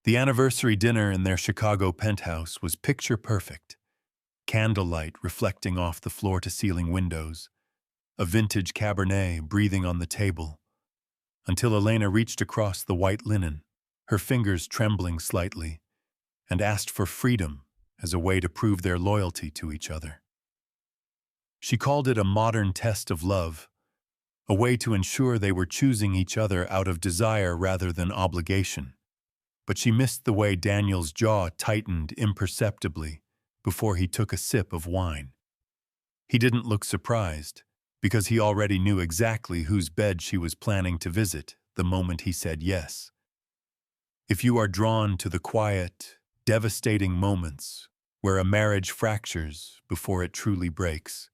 The anniversary dinner in their Chicago penthouse was picture perfect. Candlelight reflecting off the floor-to-ceiling windows, a vintage Cabernet breathing on the table, until Elena reached across the white linen, her fingers trembling slightly, and asked for freedom as a way to prove their loyalty to each other. She called it a modern test of love, a way to ensure they were choosing each other out of desire rather than obligation. But she missed the way Daniel's jaw tightened imperceptibly before he took a sip of wine. He didn't look surprised, because he already knew exactly whose bed she was planning to visit the moment he said yes. If you are drawn to the quiet, devastating moments where a marriage fractures before it truly breaks,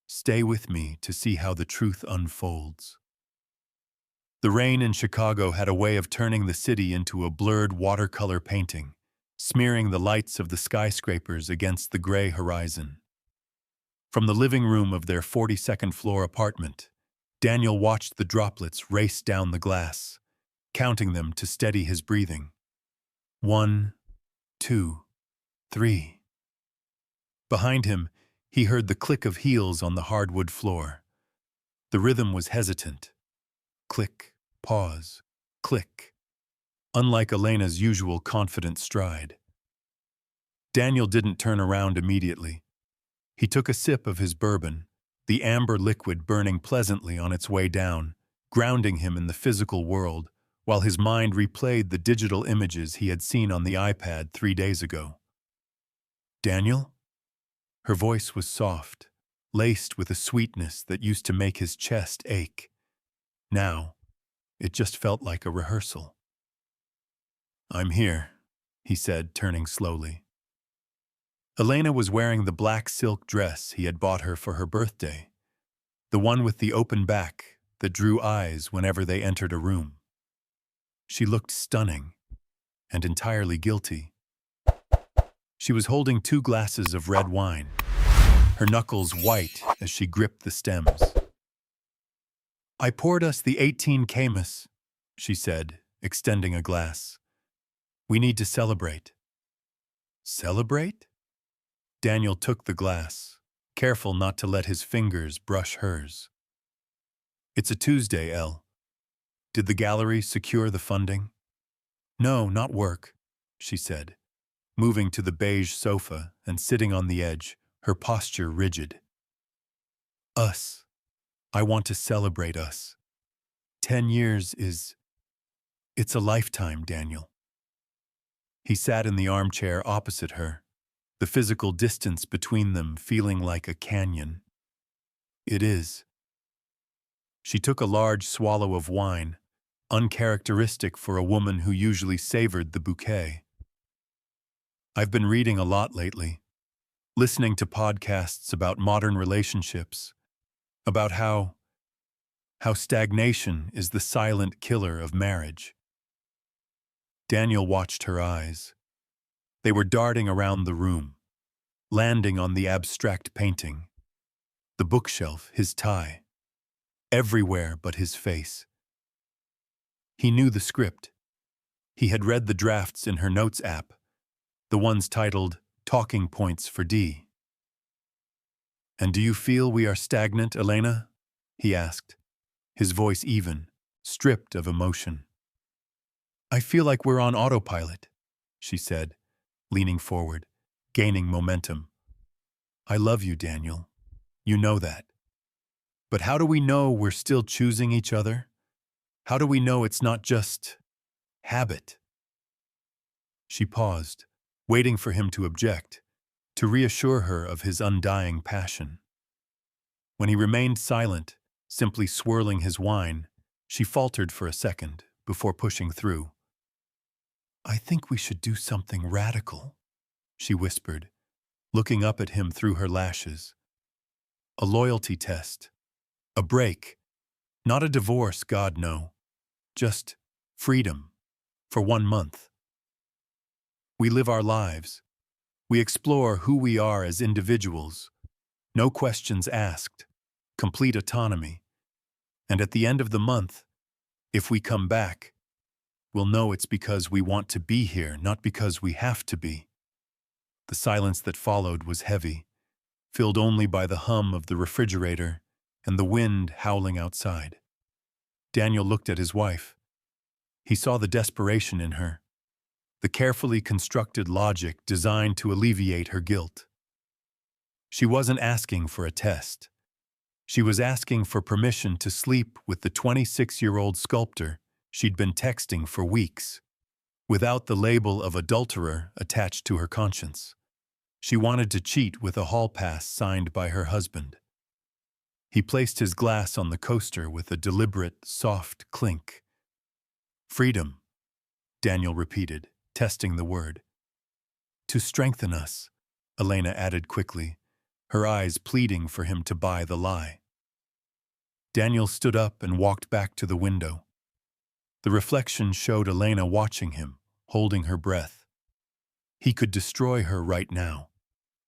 stay with me to see how the truth unfolds. The rain in Chicago had a way of turning the city into a blurred watercolor painting, smearing the lights of the skyscrapers against the gray horizon. From the living room of their 42nd floor apartment, Daniel watched the droplets race down the glass, counting them to steady his breathing. 1, 2, 3. Behind him, he heard the click of heels on the hardwood floor. The rhythm was hesitant. Click, pause, click. Unlike Elena's usual confident stride. Daniel didn't turn around immediately. He took a sip of his bourbon, the amber liquid burning pleasantly on its way down, grounding him in the physical world, while his mind replayed the digital images he had seen on the iPad 3 days ago. Daniel? Her voice was soft, laced with a sweetness that used to make his chest ache. Now, it just felt like a rehearsal. I'm here, he said, turning slowly. Elena was wearing the black silk dress he had bought her for her birthday, the one with the open back that drew eyes whenever they entered a room. She looked stunning and entirely guilty. She was holding 2 glasses of red wine, her knuckles white as she gripped the stems. I poured us the 18 Camus, she said, extending a glass. We need to celebrate. Celebrate? Daniel took the glass, careful not to let his fingers brush hers. It's a Tuesday, Elle. Did the gallery secure the funding? No, not work, she said, moving to the beige sofa and sitting on the edge, her posture rigid. Us. I want to celebrate us. 10 years is... It's a lifetime, Daniel. He sat in the armchair opposite her, the physical distance between them feeling like a canyon. It is. She took a large swallow of wine, uncharacteristic for a woman who usually savored the bouquet. I've been reading a lot lately, listening to podcasts about modern relationships, about how stagnation is the silent killer of marriage. Daniel watched her eyes. They were darting around the room, landing on the abstract painting, the bookshelf, his tie, everywhere but his face. He knew the script. He had read the drafts in her notes app, the ones titled Talking Points for D. And do you feel we are stagnant, Elena? He asked, his voice even, stripped of emotion. I feel like we're on autopilot, she said, leaning forward, gaining momentum. I love you, Daniel. You know that. But how do we know we're still choosing each other? How do we know it's not just habit? She paused, waiting for him to object, to reassure her of his undying passion. When he remained silent, simply swirling his wine, she faltered for a second before pushing through. I think we should do something radical, she whispered, looking up at him through her lashes. A loyalty test. A break. Not a divorce, God no. Just freedom. For 1 month. We live our lives. We explore who we are as individuals. No questions asked. Complete autonomy. And at the end of the month, if we come back, we'll know it's because we want to be here, not because we have to be. The silence that followed was heavy, filled only by the hum of the refrigerator and the wind howling outside. Daniel looked at his wife. He saw the desperation in her, the carefully constructed logic designed to alleviate her guilt. She wasn't asking for a test. She was asking for permission to sleep with the 26-year-old sculptor she'd been texting for weeks, without the label of adulterer attached to her conscience. She wanted to cheat with a hall pass signed by her husband. He placed his glass on the coaster with a deliberate, soft clink. "Freedom," Daniel repeated, testing the word. "To strengthen us," Elena added quickly, her eyes pleading for him to buy the lie. Daniel stood up and walked back to the window. The reflection showed Elena watching him, holding her breath. He could destroy her right now.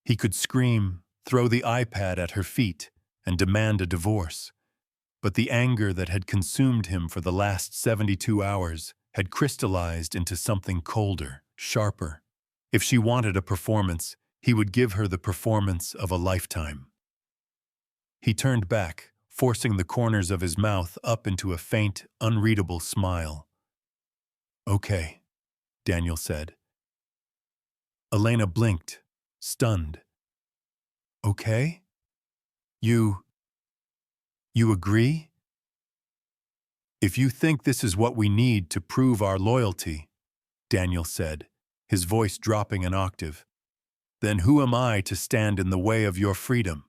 He could scream, throw the iPad at her feet, and demand a divorce. But the anger that had consumed him for the last 72 hours had crystallized into something colder, sharper. If she wanted a performance, he would give her the performance of a lifetime. He turned back, forcing the corners of his mouth up into a faint, unreadable smile. "Okay," Daniel said. Elena blinked, stunned. "Okay? You agree? If you think this is what we need to prove our loyalty," Daniel said, his voice dropping an octave, "then who am I to stand in the way of your freedom?"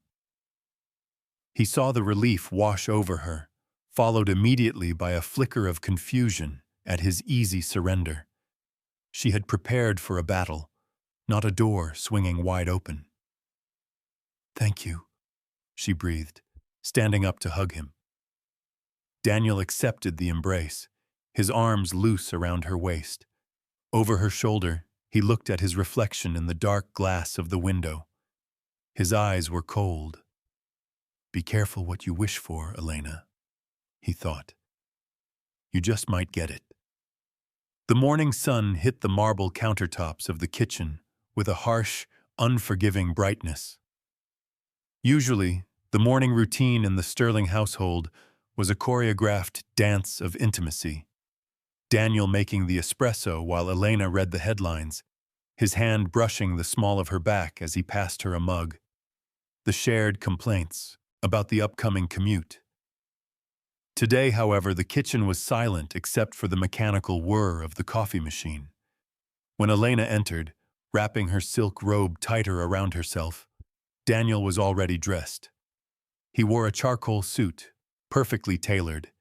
He saw the relief wash over her, followed immediately by a flicker of confusion at his easy surrender. She had prepared for a battle, not a door swinging wide open. "Thank you," she breathed, standing up to hug him. Daniel accepted the embrace, his arms loose around her waist. Over her shoulder, he looked at his reflection in the dark glass of the window. His eyes were cold. "Be careful what you wish for, Elena," he thought. "You just might get it." The morning sun hit the marble countertops of the kitchen with a harsh, unforgiving brightness. Usually, the morning routine in the Sterling household was a choreographed dance of intimacy. Daniel making the espresso while Elena read the headlines, his hand brushing the small of her back as he passed her a mug. The shared complaints about the upcoming commute. Today, however, the kitchen was silent except for the mechanical whir of the coffee machine. When Elena entered, wrapping her silk robe tighter around herself, Daniel was already dressed. He wore a charcoal suit, perfectly tailored,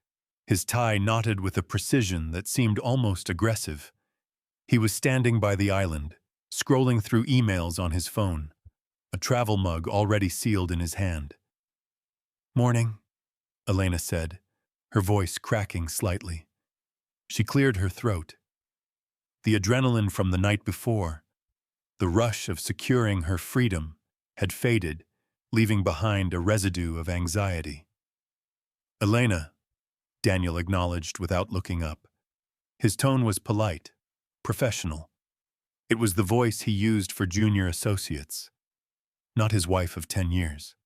his tie knotted with a precision that seemed almost aggressive. He was standing by the island, scrolling through emails on his phone, a travel mug already sealed in his hand. "Morning," Elena said, her voice cracking slightly. She cleared her throat. The adrenaline from the night before, the rush of securing her freedom, had faded, leaving behind a residue of anxiety. "Elena," Daniel acknowledged without looking up. His tone was polite, professional. It was the voice he used for junior associates, not his wife of 10 years.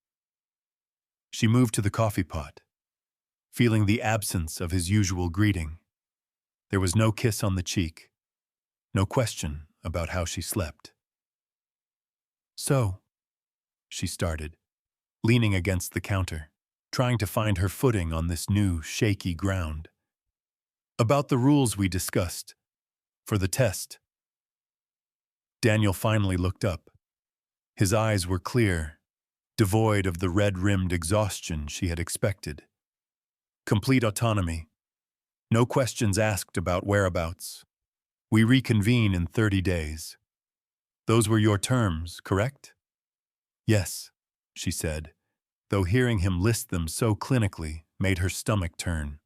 She moved to the coffee pot, feeling the absence of his usual greeting. There was no kiss on the cheek, no question about how she slept. "So," she started, leaning against the counter, trying to find her footing on this new, shaky ground. "About the rules we discussed, for the test." Daniel finally looked up. His eyes were clear, devoid of the red-rimmed exhaustion she had expected. "Complete autonomy. No questions asked about whereabouts. We reconvene in 30 days. Those were your terms, correct?" "Yes," she said, though hearing him list them so clinically made her stomach turn.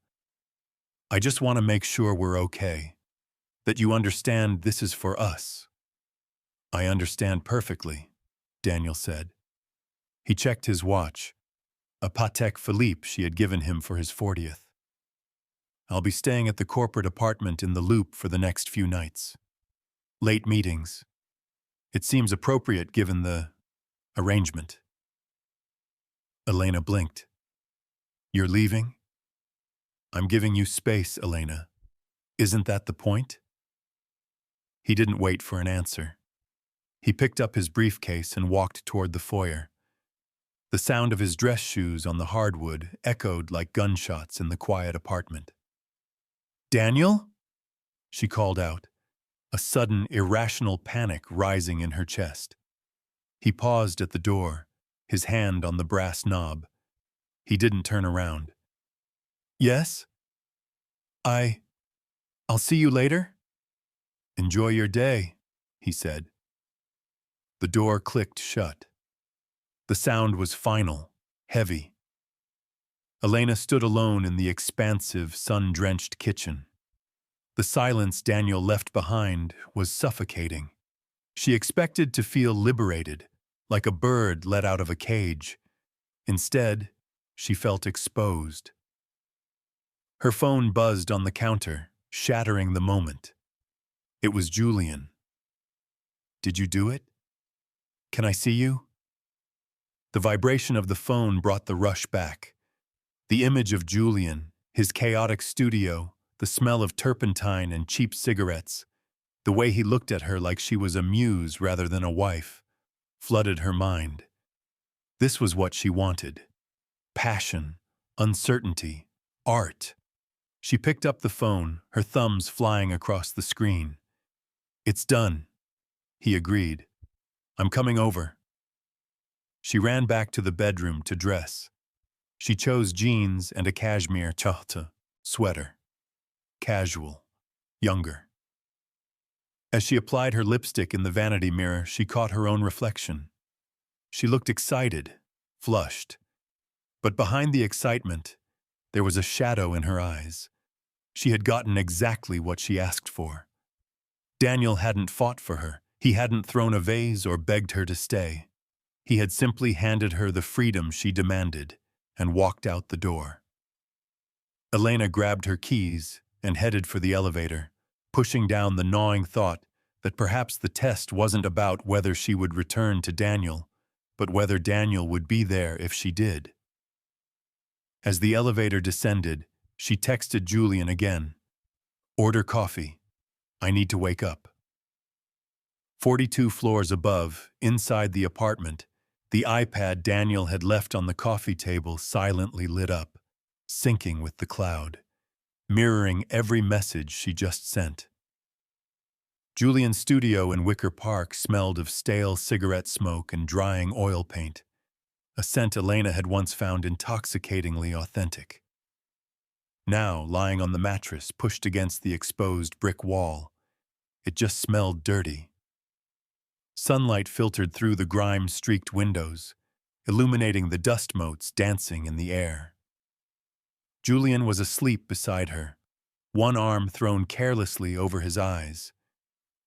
"I just want to make sure we're okay, that you understand this is for us." "I understand perfectly," Daniel said. He checked his watch, a Patek Philippe she had given him for his 40th. I'll be staying at the corporate apartment in the Loop for the next few nights. Late meetings. It seems appropriate given the arrangement. Elena blinked. You're leaving? I'm giving you space, Elena. Isn't that the point? He didn't wait for an answer. He picked up his briefcase and walked toward the foyer. The sound of his dress shoes on the hardwood echoed like gunshots in the quiet apartment. Daniel? She called out, a sudden, irrational panic rising in her chest. He paused at the door, his hand on the brass knob. He didn't turn around. Yes? I'll see you later? Enjoy your day, he said. The door clicked shut. The sound was final, heavy. Elena stood alone in the expansive, sun-drenched kitchen. The silence Daniel left behind was suffocating. She expected to feel liberated, like a bird let out of a cage. Instead, she felt exposed. Her phone buzzed on the counter, shattering the moment. It was Julian. Did you do it? Can I see you? The vibration of the phone brought the rush back. The image of Julian, his chaotic studio, the smell of turpentine and cheap cigarettes, the way he looked at her like she was a muse rather than a wife, flooded her mind. This was what she wanted. Passion, uncertainty, art. She picked up the phone, her thumbs flying across the screen. It's done, he agreed. I'm coming over. She ran back to the bedroom to dress. She chose jeans and a cashmere chahta sweater. Casual, younger. As she applied her lipstick in the vanity mirror, she caught her own reflection. She looked excited, flushed. But behind the excitement, there was a shadow in her eyes. She had gotten exactly what she asked for. Daniel hadn't fought for her. He hadn't thrown a vase or begged her to stay. He had simply handed her the freedom she demanded and walked out the door. Elena grabbed her keys and headed for the elevator, pushing down the gnawing thought that perhaps the test wasn't about whether she would return to Daniel, but whether Daniel would be there if she did. As the elevator descended, she texted Julian again. Order coffee. I need to wake up. 42 floors above, inside the apartment, the iPad Daniel had left on the coffee table silently lit up, syncing with the cloud, mirroring every message she just sent. Julian's studio in Wicker Park smelled of stale cigarette smoke and drying oil paint, a scent Elena had once found intoxicatingly authentic. Now, lying on the mattress pushed against the exposed brick wall, it just smelled dirty. Sunlight filtered through the grime-streaked windows, illuminating the dust motes dancing in the air. Julian was asleep beside her, one arm thrown carelessly over his eyes,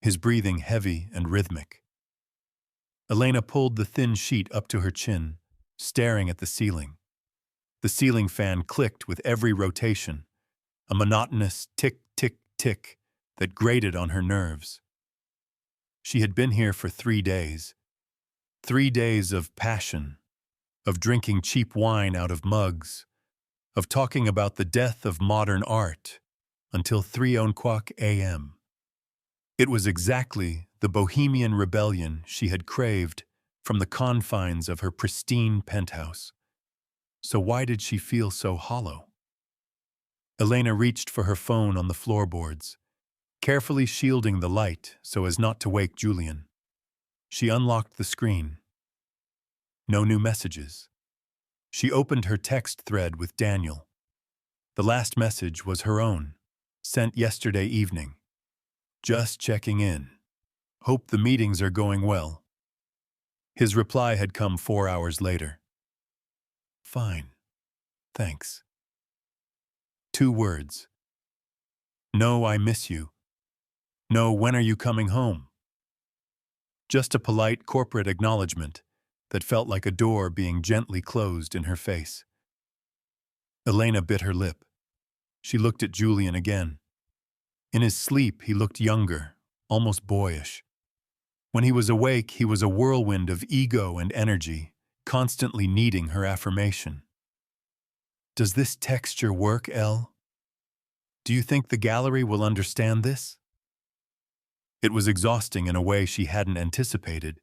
his breathing heavy and rhythmic. Elena pulled the thin sheet up to her chin, staring at the ceiling. The ceiling fan clicked with every rotation, a monotonous tick-tick-tick that grated on her nerves. She had been here for 3 days. 3 days of passion, of drinking cheap wine out of mugs, of talking about the death of modern art, until 3:00 a.m. It was exactly the bohemian rebellion she had craved from the confines of her pristine penthouse. So why did she feel so hollow? Elena reached for her phone on the floorboards, carefully shielding the light so as not to wake Julian. She unlocked the screen. No new messages. She opened her text thread with Daniel. The last message was her own, sent yesterday evening. Just checking in. Hope the meetings are going well. His reply had come 4 hours later. Fine. Thanks. 2 words. No, I miss you. No, when are you coming home? Just a polite corporate acknowledgement that felt like a door being gently closed in her face. Elena bit her lip. She looked at Julian again. In his sleep, he looked younger, almost boyish. When he was awake, he was a whirlwind of ego and energy, constantly needing her affirmation. Does this texture work, Elle? Do you think the gallery will understand this? It was exhausting in a way she hadn't anticipated.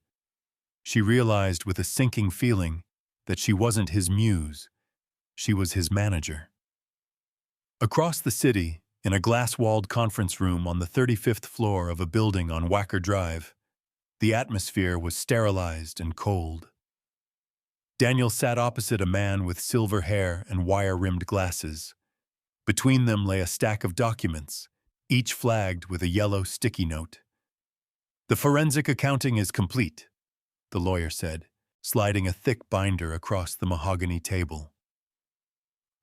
She realized with a sinking feeling that she wasn't his muse, she was his manager. Across the city, in a glass-walled conference room on the 35th floor of a building on Wacker Drive, the atmosphere was sterilized and cold. Daniel sat opposite a man with silver hair and wire-rimmed glasses. Between them lay a stack of documents, each flagged with a yellow sticky note. "The forensic accounting is complete," the lawyer said, sliding a thick binder across the mahogany table.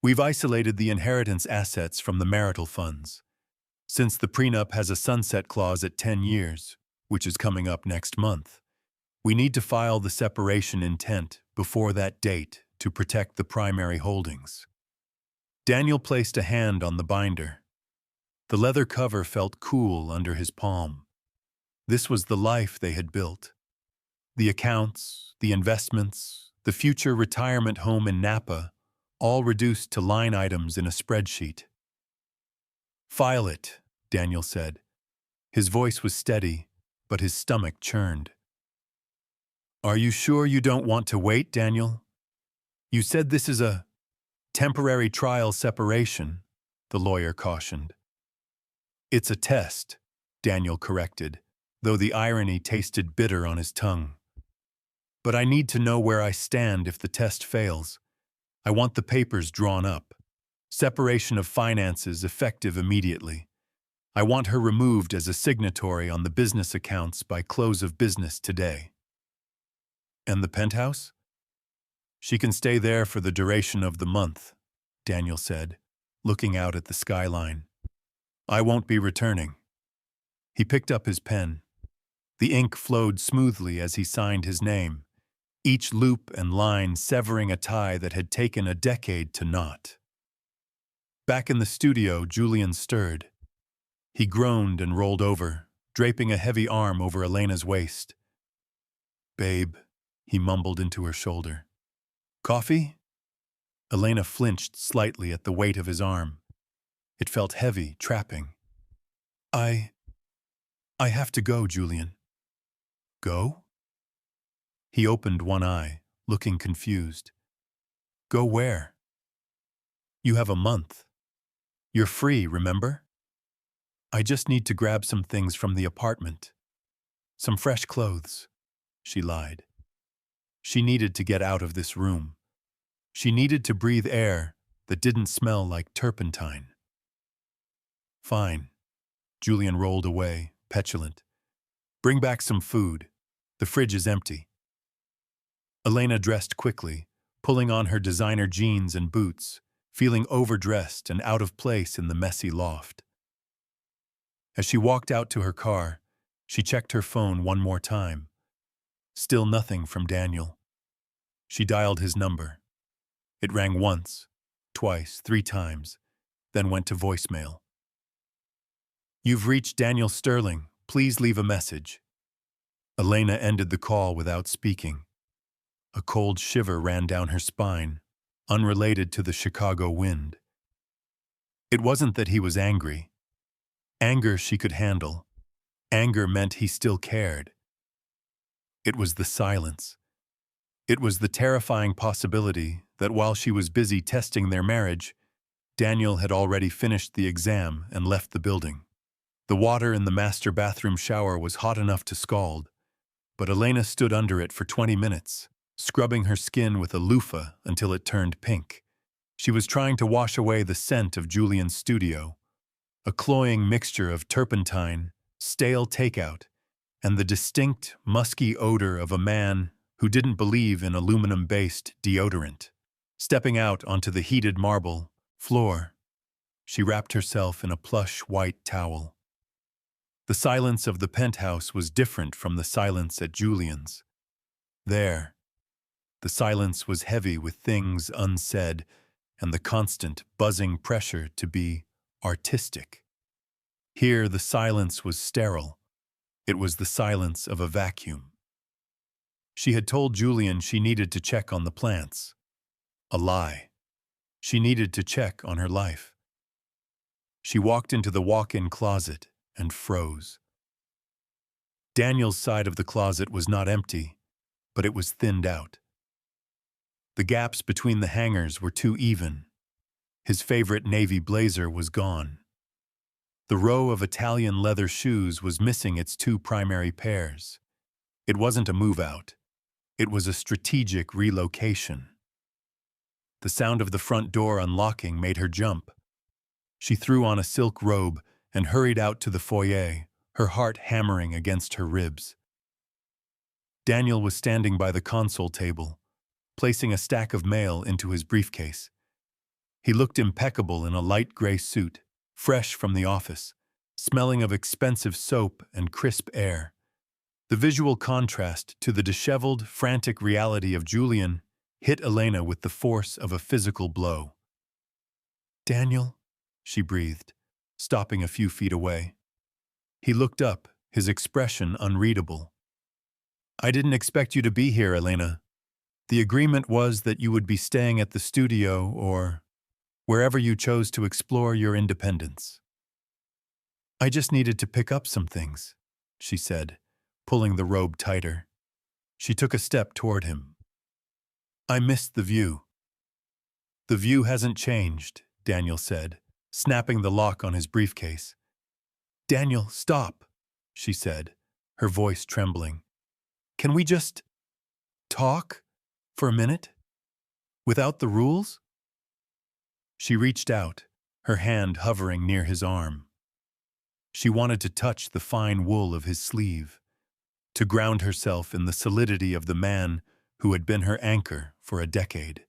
"We've isolated the inheritance assets from the marital funds. Since the prenup has a sunset clause at 10 years, which is coming up next month, we need to file the separation intent before that date to protect the primary holdings." Daniel placed a hand on the binder. The leather cover felt cool under his palm. This was the life they had built. The accounts, the investments, the future retirement home in Napa, all reduced to line items in a spreadsheet. "File it," Daniel said. His voice was steady, but his stomach churned. "Are you sure you don't want to wait, Daniel? You said this is a temporary trial separation," the lawyer cautioned. "It's a test," Daniel corrected, though the irony tasted bitter on his tongue. "But I need to know where I stand if the test fails. I want the papers drawn up. Separation of finances effective immediately. I want her removed as a signatory on the business accounts by close of business today." "And the penthouse?" "She can stay there for the duration of the month," Daniel said, looking out at the skyline. "I won't be returning." He picked up his pen. The ink flowed smoothly as he signed his name, each loop and line severing a tie that had taken a decade to knot. Back in the studio, Julian stirred. He groaned and rolled over, draping a heavy arm over Elena's waist. "Babe," he mumbled into her shoulder. "Coffee?" Elena flinched slightly at the weight of his arm. It felt heavy, trapping. I have to go, Julian." "Go?" He opened one eye, looking confused. "Go where?" "You have a month. You're free, remember?" "I just need to grab some things from the apartment. Some fresh clothes," she lied. She needed to get out of this room. She needed to breathe air that didn't smell like turpentine. "Fine." Julian rolled away, petulant. "Bring back some food. The fridge is empty." Elena dressed quickly, pulling on her designer jeans and boots, feeling overdressed and out of place in the messy loft. As she walked out to her car, she checked her phone one more time. Still nothing from Daniel. She dialed his number. It rang once, twice, 3 times, then went to voicemail. "You've reached Daniel Sterling. Please leave a message." Elena ended the call without speaking. A cold shiver ran down her spine, unrelated to the Chicago wind. It wasn't that he was angry. Anger she could handle. Anger meant he still cared. It was the silence. It was the terrifying possibility that while she was busy testing their marriage, Daniel had already finished the exam and left the building. The water in the master bathroom shower was hot enough to scald, but Elena stood under it for 20 minutes, scrubbing her skin with a loofah until it turned pink. She was trying to wash away the scent of Julian's studio, a cloying mixture of turpentine, stale takeout, and the distinct, musky odor of a man who didn't believe in aluminum-based deodorant. Stepping out onto the heated marble floor, she wrapped herself in a plush white towel. The silence of the penthouse was different from the silence at Julian's. There, the silence was heavy with things unsaid and the constant, buzzing pressure to be artistic. Here, the silence was sterile. It was the silence of a vacuum. She had told Julian she needed to check on the plants. A lie. She needed to check on her life. She walked into the walk-in closet and froze. Daniel's side of the closet was not empty, but it was thinned out. The gaps between the hangers were too even. His favorite navy blazer was gone. The row of Italian leather shoes was missing its two primary pairs. It wasn't a move-out. It was a strategic relocation. The sound of the front door unlocking made her jump. She threw on a silk robe and hurried out to the foyer, her heart hammering against her ribs. Daniel was standing by the console table, placing a stack of mail into his briefcase. He looked impeccable in a light gray suit, fresh from the office, smelling of expensive soap and crisp air. The visual contrast to the disheveled, frantic reality of Julian hit Elena with the force of a physical blow. "Daniel," she breathed, stopping a few feet away. He looked up, his expression unreadable. "I didn't expect you to be here, Elena. The agreement was that you would be staying at the studio or wherever you chose to explore your independence." "I just needed to pick up some things," she said, pulling the robe tighter. She took a step toward him. "I missed the view." "The view hasn't changed," Daniel said, snapping the lock on his briefcase. "Daniel, stop," she said, her voice trembling. "Can we just talk for a minute? Without the rules?" She reached out, her hand hovering near his arm. She wanted to touch the fine wool of his sleeve, to ground herself in the solidity of the man who had been her anchor for a decade.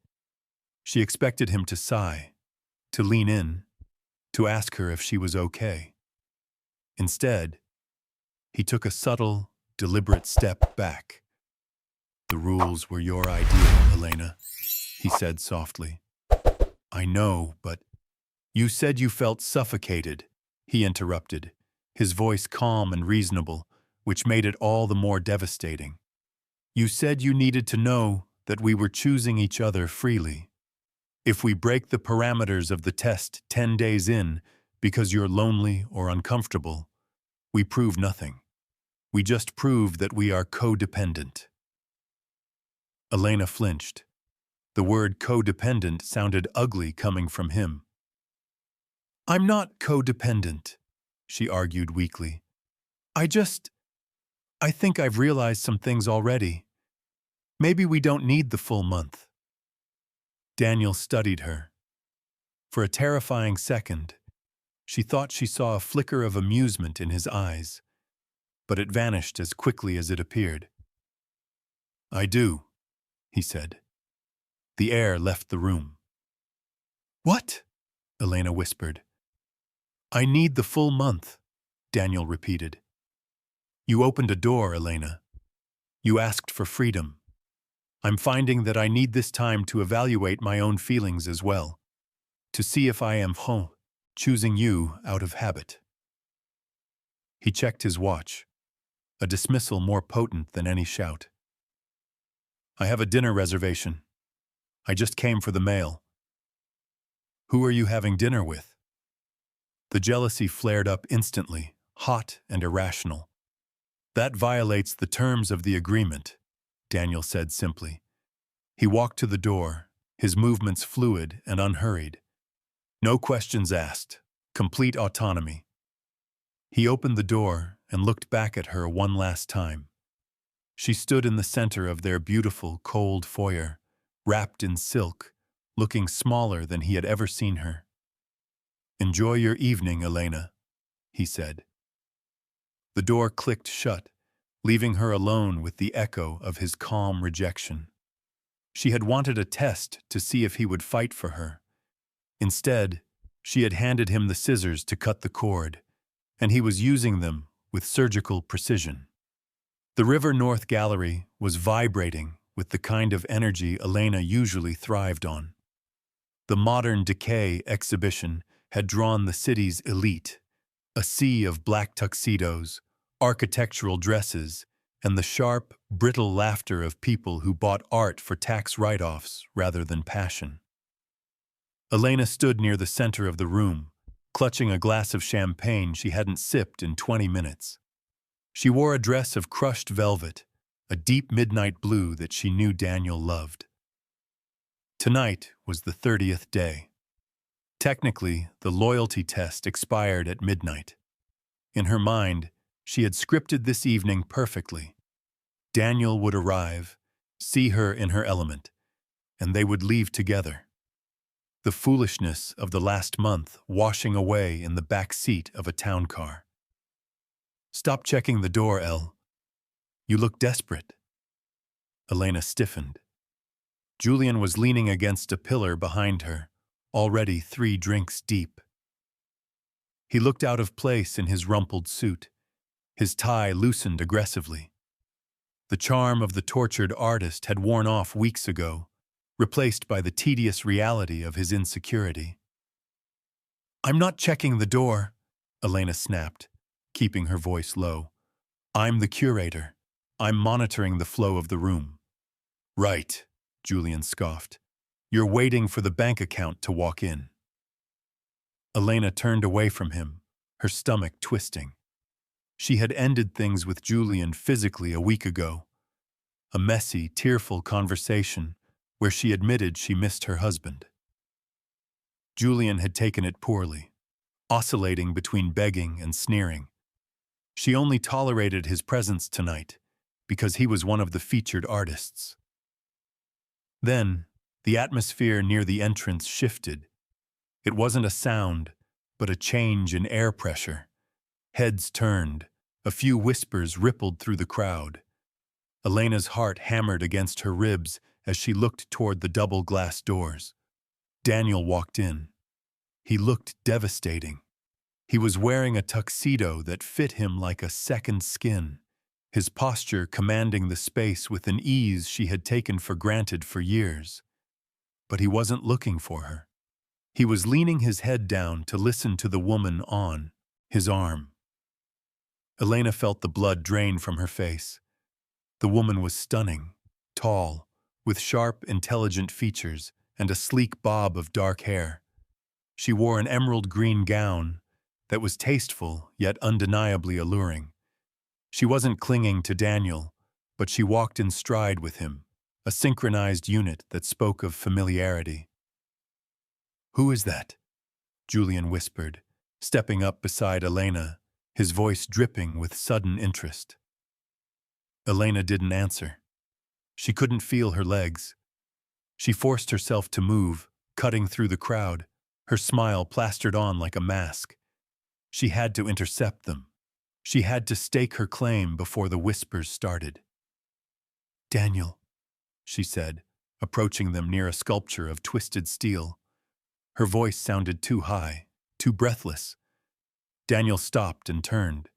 She expected him to sigh, to lean in, to ask her if she was okay. Instead, he took a subtle, deliberate step back. "The rules were your idea, Elena," he said softly. "I know, but—" "You said you felt suffocated," he interrupted, his voice calm and reasonable, which made it all the more devastating. "You said you needed to know that we were choosing each other freely. If we break the parameters of the test 10 days in because you're lonely or uncomfortable, we prove nothing. We just prove that we are codependent." Elena flinched. The word codependent sounded ugly coming from him. "I'm not codependent," she argued weakly. I think I've realized some things already. Maybe we don't need the full month." Daniel studied her. For a terrifying second, she thought she saw a flicker of amusement in his eyes, but it vanished as quickly as it appeared. "I do," he said. The air left the room. "What?" Elena whispered. "I need the full month," Daniel repeated. "You opened a door, Elena. You asked for freedom. I'm finding that I need this time to evaluate my own feelings as well, to see if I am choosing you out of habit." He checked his watch, a dismissal more potent than any shout. "I have a dinner reservation. I just came for the mail." "Who are you having dinner with?" The jealousy flared up instantly, hot and irrational. "That violates the terms of the agreement," Daniel said simply. He walked to the door, his movements fluid and unhurried. No questions asked, complete autonomy. He opened the door and looked back at her one last time. She stood in the center of their beautiful, cold foyer, wrapped in silk, looking smaller than he had ever seen her. "Enjoy your evening, Elena," he said. The door clicked shut, leaving her alone with the echo of his calm rejection. She had wanted a test to see if he would fight for her. Instead, she had handed him the scissors to cut the cord, and he was using them with surgical precision. The River North Gallery was vibrating with the kind of energy Elena usually thrived on. The Modern Decay exhibition had drawn the city's elite, a sea of black tuxedos, architectural dresses, and the sharp, brittle laughter of people who bought art for tax write-offs rather than passion. Elena stood near the center of the room, clutching a glass of champagne she hadn't sipped in 20 minutes. She wore a dress of crushed velvet, a deep midnight blue that she knew Daniel loved. Tonight was the 30th day. Technically, the loyalty test expired at midnight. In her mind, she had scripted this evening perfectly. Daniel would arrive, see her in her element, and they would leave together. The foolishness of the last month washing away in the back seat of a town car. "Stop checking the door, Elle. You look desperate." Elena stiffened. Julian was leaning against a pillar behind her, already 3 drinks deep. He looked out of place in his rumpled suit, his tie loosened aggressively. The charm of the tortured artist had worn off weeks ago, replaced by the tedious reality of his insecurity. "I'm not checking the door," Elena snapped, keeping her voice low. "I'm the curator. I'm monitoring the flow of the room." "Right," Julian scoffed. "You're waiting for the bank account to walk in." Elena turned away from him, her stomach twisting. She had ended things with Julian physically a week ago. A messy, tearful conversation where she admitted she missed her husband. Julian had taken it poorly, oscillating between begging and sneering. She only tolerated his presence tonight because he was one of the featured artists. Then, the atmosphere near the entrance shifted. It wasn't a sound, but a change in air pressure. Heads turned, a few whispers rippled through the crowd. Elena's heart hammered against her ribs as she looked toward the double glass doors. Daniel walked in. He looked devastating. He was wearing a tuxedo that fit him like a second skin, his posture commanding the space with an ease she had taken for granted for years. But he wasn't looking for her. He was leaning his head down to listen to the woman on his arm. Elena felt the blood drain from her face. The woman was stunning, tall, with sharp, intelligent features and a sleek bob of dark hair. She wore an emerald green gown that was tasteful yet undeniably alluring. She wasn't clinging to Daniel, but she walked in stride with him, a synchronized unit that spoke of familiarity. "Who is that?" Julian whispered, stepping up beside Elena, his voice dripping with sudden interest. Elena didn't answer. She couldn't feel her legs. She forced herself to move, cutting through the crowd, her smile plastered on like a mask. She had to intercept them. She had to stake her claim before the whispers started. "Daniel," she said, approaching them near a sculpture of twisted steel. Her voice sounded too high, too breathless. Daniel stopped and turned.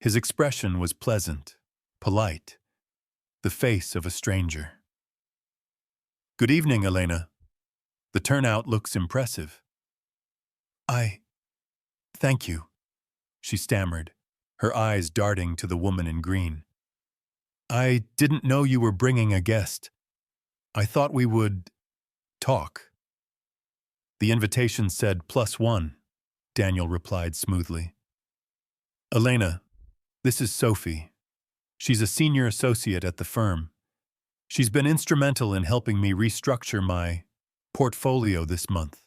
His expression was pleasant, polite, the face of a stranger. "Good evening, Elena. The turnout looks impressive." Thank you," she stammered, her eyes darting to the woman in green. "I didn't know you were bringing a guest. I thought we would talk." "The invitation said +1, Daniel replied smoothly. "Elena, this is Sophie. She's a senior associate at the firm. She's been instrumental in helping me restructure my portfolio this month."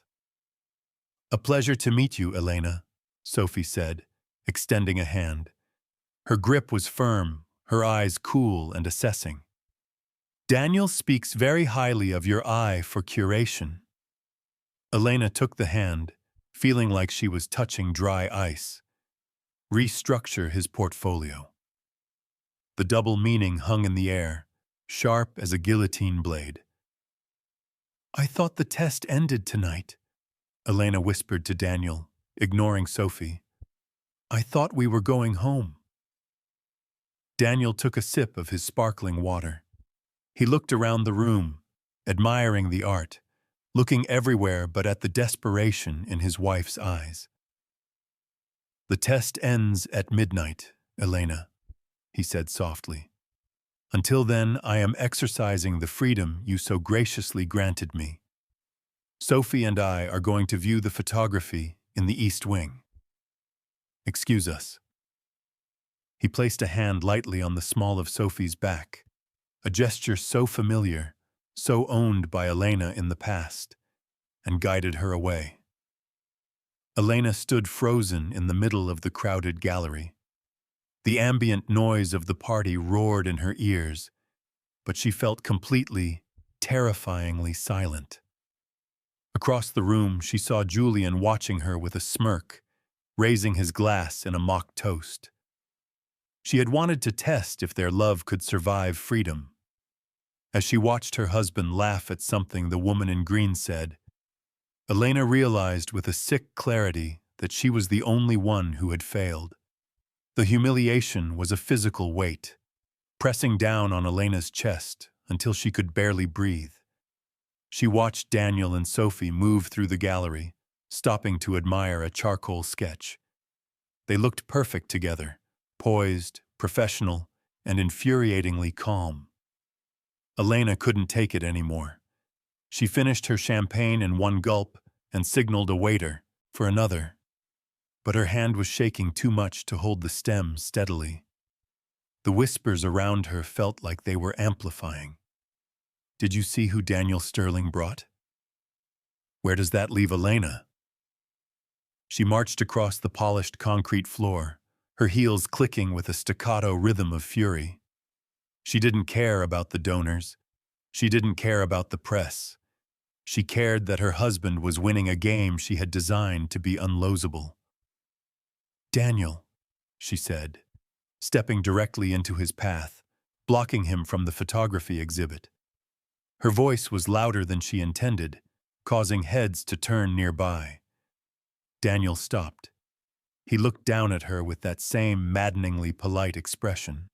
"A pleasure to meet you, Elena," Sophie said, extending a hand. Her grip was firm, her eyes cool and assessing. "Daniel speaks very highly of your eye for curation." Elena took the hand, feeling like she was touching dry ice. Restructure his portfolio. The double meaning hung in the air, sharp as a guillotine blade. "I thought the test ended tonight," Elena whispered to Daniel, ignoring Sophie. "I thought we were going home." Daniel took a sip of his sparkling water. He looked around the room, admiring the art, looking everywhere but at the desperation in his wife's eyes. "The test ends at midnight, Elena," he said softly. "Until then, I am exercising the freedom you so graciously granted me. Sophie and I are going to view the photography in the East Wing. Excuse us." He placed a hand lightly on the small of Sophie's back, a gesture so familiar, so owned by Elena in the past, and guided her away. Elena stood frozen in the middle of the crowded gallery. The ambient noise of the party roared in her ears, but she felt completely, terrifyingly silent. Across the room, she saw Julian watching her with a smirk, raising his glass in a mock toast. She had wanted to test if their love could survive freedom. As she watched her husband laugh at something the woman in green said, Elena realized with a sick clarity that she was the only one who had failed. The humiliation was a physical weight, pressing down on Elena's chest until she could barely breathe. She watched Daniel and Sophie move through the gallery, stopping to admire a charcoal sketch. They looked perfect together, poised, professional, and infuriatingly calm. Elena couldn't take it anymore. She finished her champagne in one gulp and signaled a waiter for another. But her hand was shaking too much to hold the stem steadily. The whispers around her felt like they were amplifying. "Did you see who Daniel Sterling brought? Where does that leave Elena?" She marched across the polished concrete floor, her heels clicking with a staccato rhythm of fury. She didn't care about the donors. She didn't care about the press. She cared that her husband was winning a game she had designed to be unlosable. "Daniel," she said, stepping directly into his path, blocking him from the photography exhibit. Her voice was louder than she intended, causing heads to turn nearby. Daniel stopped. He looked down at her with that same maddeningly polite expression.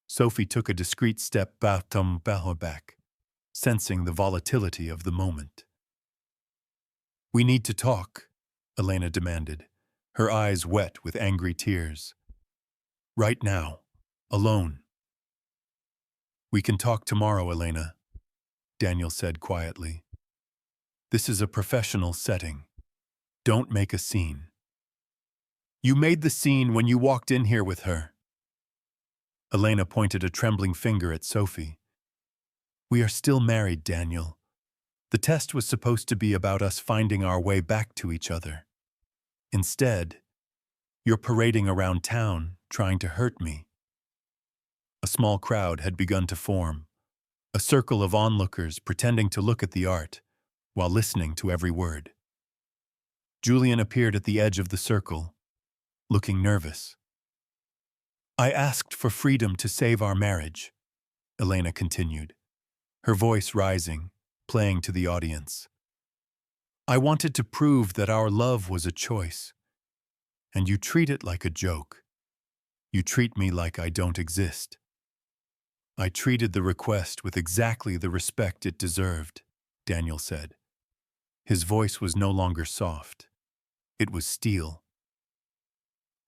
Sophie took a discreet step back, sensing the volatility of the moment. "We need to talk," Elena demanded, her eyes wet with angry tears. "Right now, alone." "We can talk tomorrow, Elena," Daniel said quietly. "This is a professional setting. Don't make a scene." "You made the scene when you walked in here with her." Elena pointed a trembling finger at Sophie. "We are still married, Daniel. The test was supposed to be about us finding our way back to each other. Instead, you're parading around town trying to hurt me." A small crowd had begun to form, a circle of onlookers pretending to look at the art while listening to every word. Julian appeared at the edge of the circle, looking nervous. "I asked for freedom to save our marriage," Elena continued, her voice rising, playing to the audience. "I wanted to prove that our love was a choice, and you treat it like a joke. You treat me like I don't exist." "I treated the request with exactly the respect it deserved," Daniel said. His voice was no longer soft. It was steel.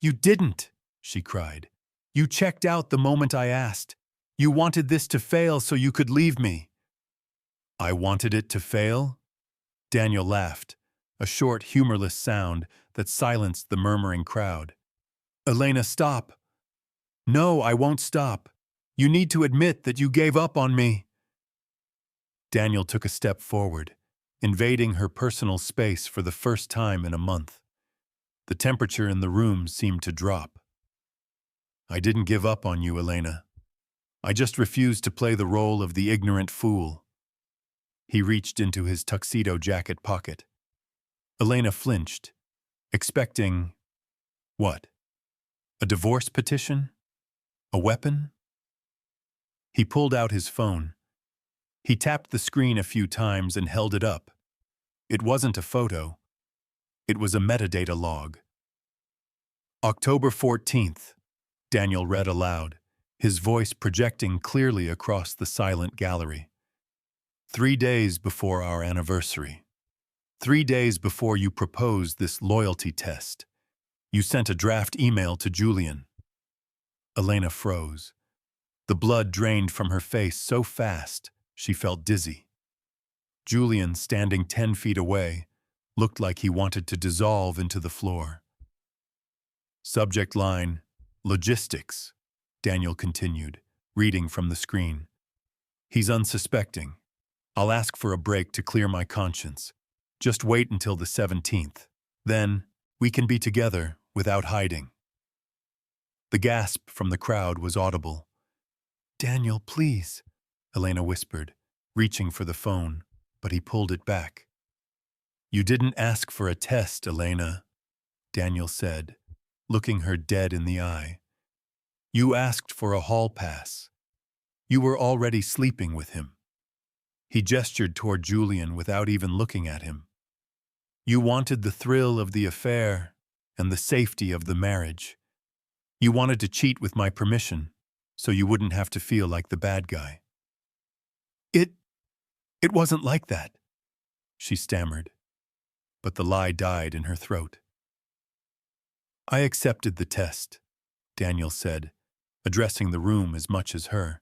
"You didn't," she cried. "You checked out the moment I asked. You wanted this to fail so you could leave me." "I wanted it to fail?" Daniel laughed, a short, humorless sound that silenced the murmuring crowd. "Elena, stop." "No, I won't stop. You need to admit that you gave up on me." Daniel took a step forward, invading her personal space for the first time in a month. The temperature in the room seemed to drop. "I didn't give up on you, Elena. I just refused to play the role of the ignorant fool." He reached into his tuxedo jacket pocket. Elena flinched, expecting, what? A divorce petition? A weapon? He pulled out his phone. He tapped the screen a few times and held it up. It wasn't a photo. It was a metadata log. "October 14th, Daniel read aloud, his voice projecting clearly across the silent gallery. 3 days before our anniversary. 3 days before you proposed this loyalty test. You sent a draft email to Julian. Elena froze. The blood drained from her face so fast, she felt dizzy. Julian, standing 10 feet away, looked like he wanted to dissolve into the floor. Subject line, logistics, Daniel continued, reading from the screen. He's unsuspecting. I'll ask for a break to clear my conscience. Just wait until the 17th. Then, we can be together without hiding. The gasp from the crowd was audible. Daniel, please, Elena whispered, reaching for the phone, but he pulled it back. You didn't ask for a test, Elena, Daniel said, looking her dead in the eye. You asked for a hall pass. You were already sleeping with him. He gestured toward Julian without even looking at him. You wanted the thrill of the affair and the safety of the marriage. You wanted to cheat with my permission, so you wouldn't have to feel like the bad guy. It wasn't like that, she stammered, but the lie died in her throat. I accepted the test, Daniel said, addressing the room as much as her,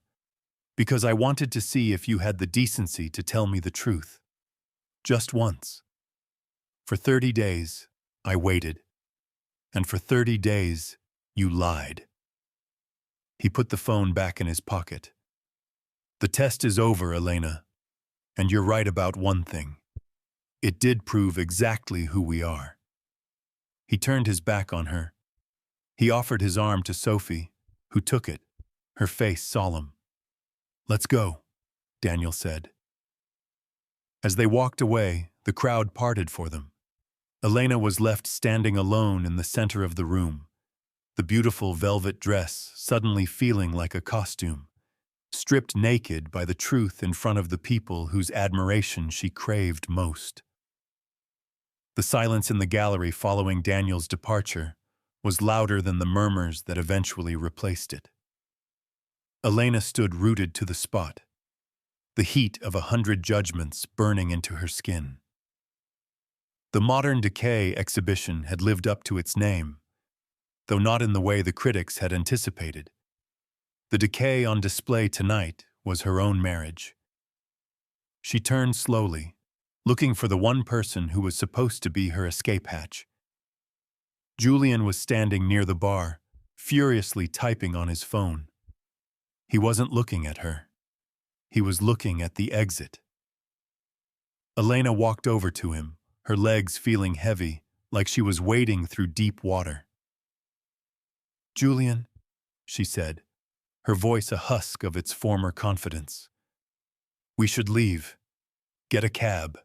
because I wanted to see if you had the decency to tell me the truth. Just once. For 30 days, I waited. And for 30 days, you lied. He put the phone back in his pocket. The test is over, Elena. And you're right about one thing. It did prove exactly who we are. He turned his back on her. He offered his arm to Sophie, who took it, her face solemn. Let's go, Daniel said. As they walked away, the crowd parted for them. Elena was left standing alone in the center of the room, the beautiful velvet dress suddenly feeling like a costume, stripped naked by the truth in front of the people whose admiration she craved most. The silence in the gallery following Daniel's departure was louder than the murmurs that eventually replaced it. Elena stood rooted to the spot, the heat of 100 judgments burning into her skin. The Modern Decay exhibition had lived up to its name, though not in the way the critics had anticipated. The decay on display tonight was her own marriage. She turned slowly, looking for the one person who was supposed to be her escape hatch. Julian was standing near the bar, furiously typing on his phone. He wasn't looking at her. He was looking at the exit. Elena walked over to him, her legs feeling heavy, like she was wading through deep water. Julian, she said, her voice a husk of its former confidence. We should leave. Get a cab.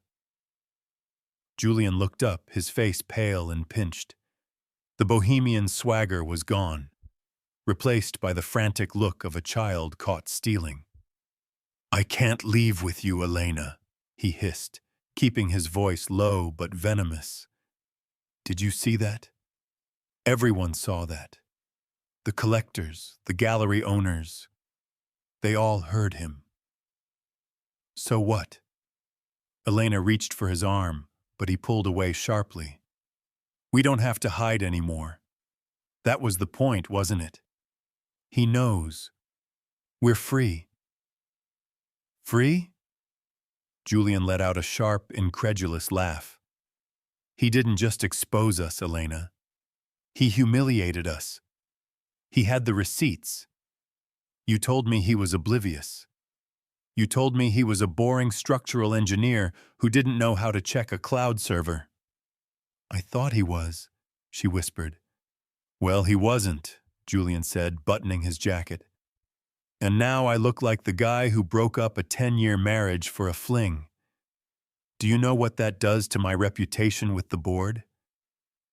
Julian looked up, his face pale and pinched. The bohemian swagger was gone, replaced by the frantic look of a child caught stealing. I can't leave with you, Elena, he hissed, keeping his voice low but venomous. Did you see that? Everyone saw that. The collectors, the gallery owners, they all heard him. So what? Elena reached for his arm, but he pulled away sharply. We don't have to hide anymore. That was the point, wasn't it? He knows. We're free. Free? Julian let out a sharp, incredulous laugh. He didn't just expose us, Elena. He humiliated us. He had the receipts. You told me he was oblivious. You told me he was a boring structural engineer who didn't know how to check a cloud server. I thought he was, she whispered. Well, he wasn't, Julian said, buttoning his jacket. And now I look like the guy who broke up a 10-year marriage for a fling. Do you know what that does to my reputation with the board?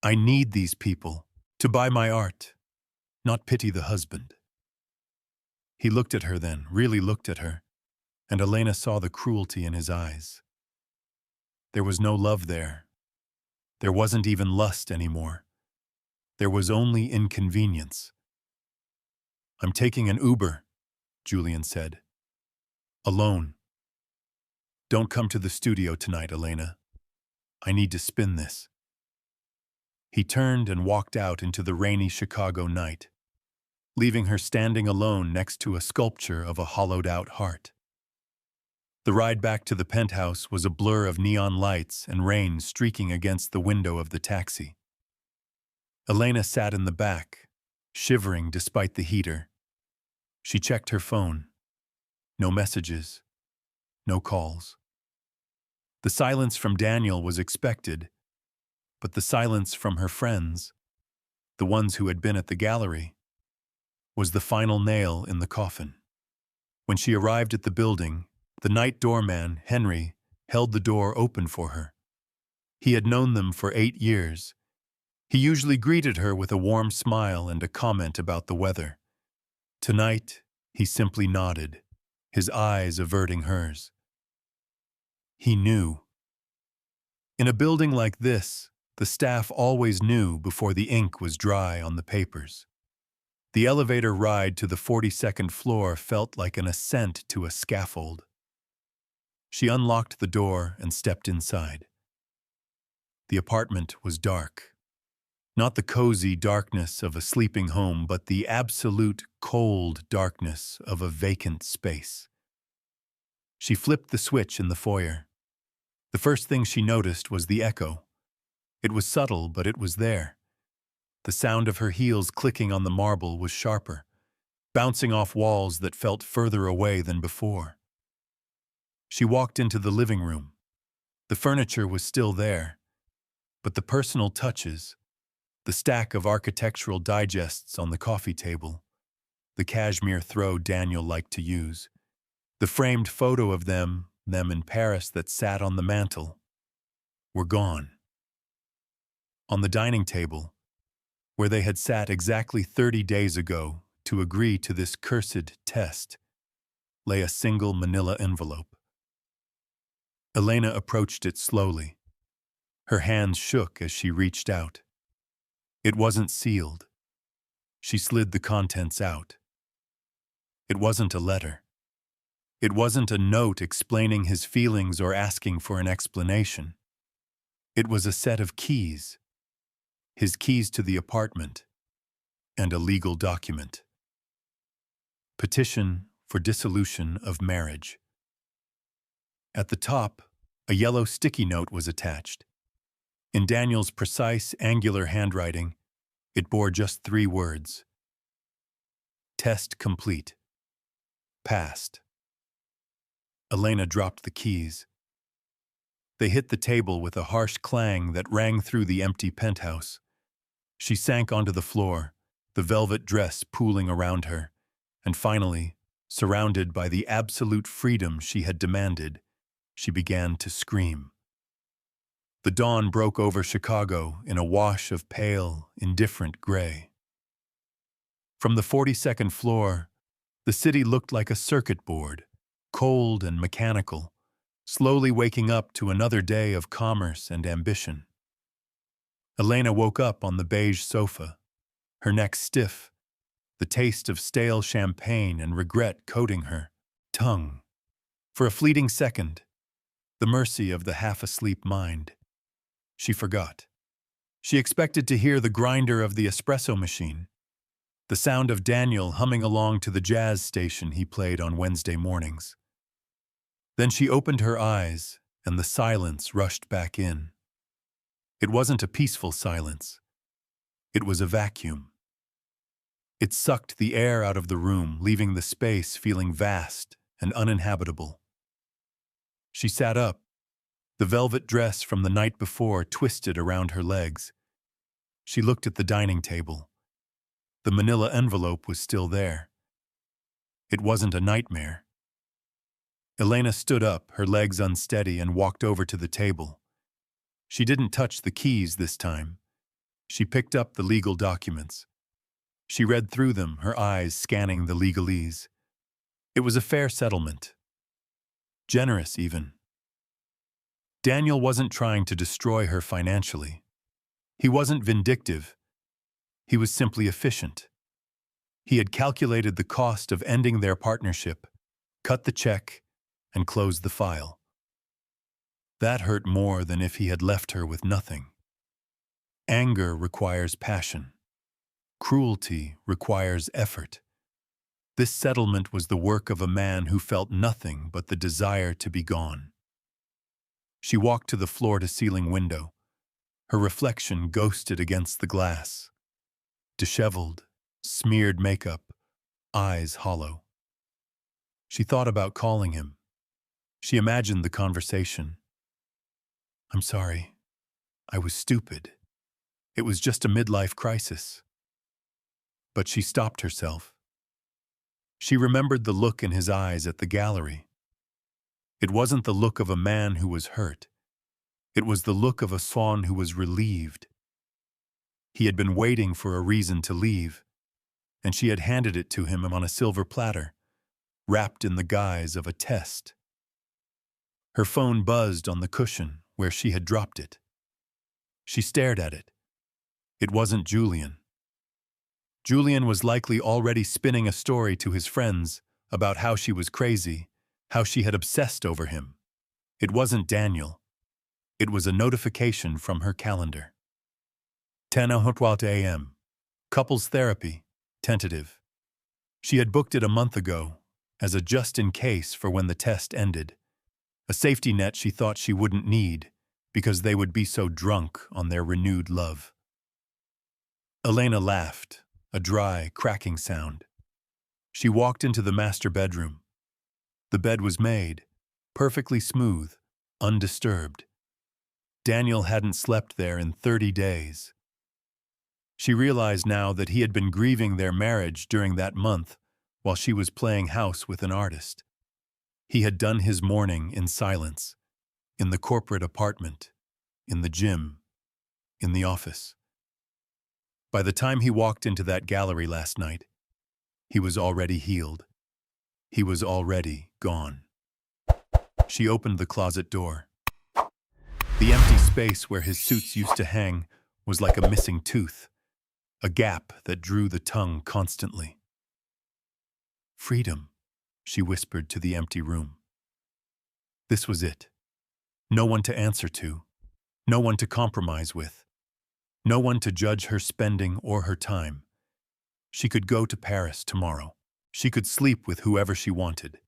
I need these people to buy my art, not pity the husband. He looked at her then, really looked at her, and Elena saw the cruelty in his eyes. There was no love there. There wasn't even lust anymore. There was only inconvenience. I'm taking an Uber, Julian said. Alone. Don't come to the studio tonight, Elena. I need to spin this. He turned and walked out into the rainy Chicago night, leaving her standing alone next to a sculpture of a hollowed-out heart. The ride back to the penthouse was a blur of neon lights and rain streaking against the window of the taxi. Elena sat in the back, shivering despite the heater. She checked her phone. No messages. No calls. The silence from Daniel was expected, but the silence from her friends, the ones who had been at the gallery, was the final nail in the coffin. When she arrived at the building, the night doorman, Henry, held the door open for her. He had known them for 8 years. He usually greeted her with a warm smile and a comment about the weather. Tonight, he simply nodded, his eyes averting hers. He knew. In a building like this, the staff always knew before the ink was dry on the papers. The elevator ride to the 42nd floor felt like an ascent to a scaffold. She unlocked the door and stepped inside. The apartment was dark. Not the cozy darkness of a sleeping home, but the absolute cold darkness of a vacant space. She flipped the switch in the foyer. The first thing she noticed was the echo. It was subtle, but it was there. The sound of her heels clicking on the marble was sharper, bouncing off walls that felt further away than before. She walked into the living room. The furniture was still there, but the personal touches, the stack of architectural digests on the coffee table, the cashmere throw Daniel liked to use, the framed photo of them in Paris that sat on the mantel, were gone. On the dining table, where they had sat exactly 30 days ago to agree to this cursed test, lay a single manila envelope. Elena approached it slowly. Her hands shook as she reached out. It wasn't sealed. She slid the contents out. It wasn't a letter. It wasn't a note explaining his feelings or asking for an explanation. It was a set of keys. His keys to the apartment, and a legal document. Petition for dissolution of marriage. At the top, a yellow sticky note was attached. In Daniel's precise, angular handwriting, it bore just 3 words. Test complete. Passed. Elena dropped the keys. They hit the table with a harsh clang that rang through the empty penthouse. She sank onto the floor, the velvet dress pooling around her, and finally, surrounded by the absolute freedom she had demanded, she began to scream. The dawn broke over Chicago in a wash of pale, indifferent gray. From the 42nd floor, the city looked like a circuit board, cold and mechanical, slowly waking up to another day of commerce and ambition. Elena woke up on the beige sofa, her neck stiff, the taste of stale champagne and regret coating her tongue. For a fleeting second, the mercy of the half-asleep mind. She forgot. She expected to hear the grinder of the espresso machine, the sound of Daniel humming along to the jazz station he played on Wednesday mornings. Then she opened her eyes, and the silence rushed back in. It wasn't a peaceful silence. It was a vacuum. It sucked the air out of the room, leaving the space feeling vast and uninhabitable. She sat up, the velvet dress from the night before twisted around her legs. She looked at the dining table. The manila envelope was still there. It wasn't a nightmare. Elena stood up, her legs unsteady, and walked over to the table. She didn't touch the keys this time. She picked up the legal documents. She read through them, her eyes scanning the legalese. It was a fair settlement. Generous, even. Daniel wasn't trying to destroy her financially. He wasn't vindictive. He was simply efficient. He had calculated the cost of ending their partnership, cut the check, and closed the file. That hurt more than if he had left her with nothing. Anger requires passion. Cruelty requires effort. This settlement was the work of a man who felt nothing but the desire to be gone. She walked to the floor-to-ceiling window. Her reflection ghosted against the glass. Disheveled, smeared makeup, eyes hollow. She thought about calling him. She imagined the conversation. "I'm sorry. I was stupid. It was just a midlife crisis." But she stopped herself. She remembered the look in his eyes at the gallery. It wasn't the look of a man who was hurt. It was the look of a fawn who was relieved. He had been waiting for a reason to leave, and she had handed it to him on a silver platter, wrapped in the guise of a test. Her phone buzzed on the cushion where she had dropped it. She stared at it. It wasn't Julian. Julian was likely already spinning a story to his friends about how she was crazy, how she had obsessed over him. It wasn't Daniel. It was a notification from her calendar. 10:08 a.m. Couples therapy, tentative. She had booked it a month ago, as a just-in-case for when the test ended. A safety net she thought she wouldn't need, because they would be so drunk on their renewed love. Elena laughed, a dry, cracking sound. She walked into the master bedroom. The bed was made, perfectly smooth, undisturbed. Daniel hadn't slept there in 30 days. She realized now that he had been grieving their marriage during that month while she was playing house with an artist. He had done his mourning in silence, in the corporate apartment, in the gym, in the office. By the time he walked into that gallery last night, he was already healed. He was already gone. She opened the closet door. The empty space where his suits used to hang was like a missing tooth, a gap that drew the tongue constantly. "Freedom," she whispered to the empty room. This was it. No one to answer to, no one to compromise with, no one to judge her spending or her time. She could go to Paris tomorrow. She could sleep with whoever she wanted.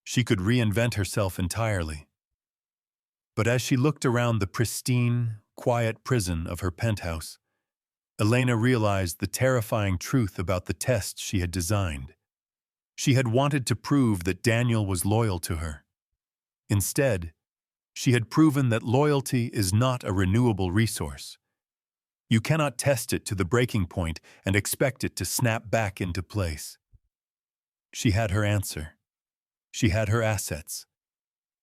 She could reinvent herself entirely. But as she looked around the pristine, quiet prison of her penthouse, Elena realized the terrifying truth about the test she had designed. She had wanted to prove that Daniel was loyal to her. Instead, she had proven that loyalty is not a renewable resource. You cannot test it to the breaking point and expect it to snap back into place. She had her answer. She had her assets.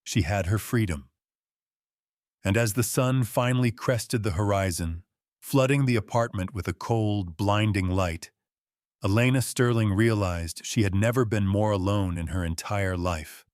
She had her freedom. And as the sun finally crested the horizon, flooding the apartment with a cold, blinding light, Elena Sterling realized she had never been more alone in her entire life.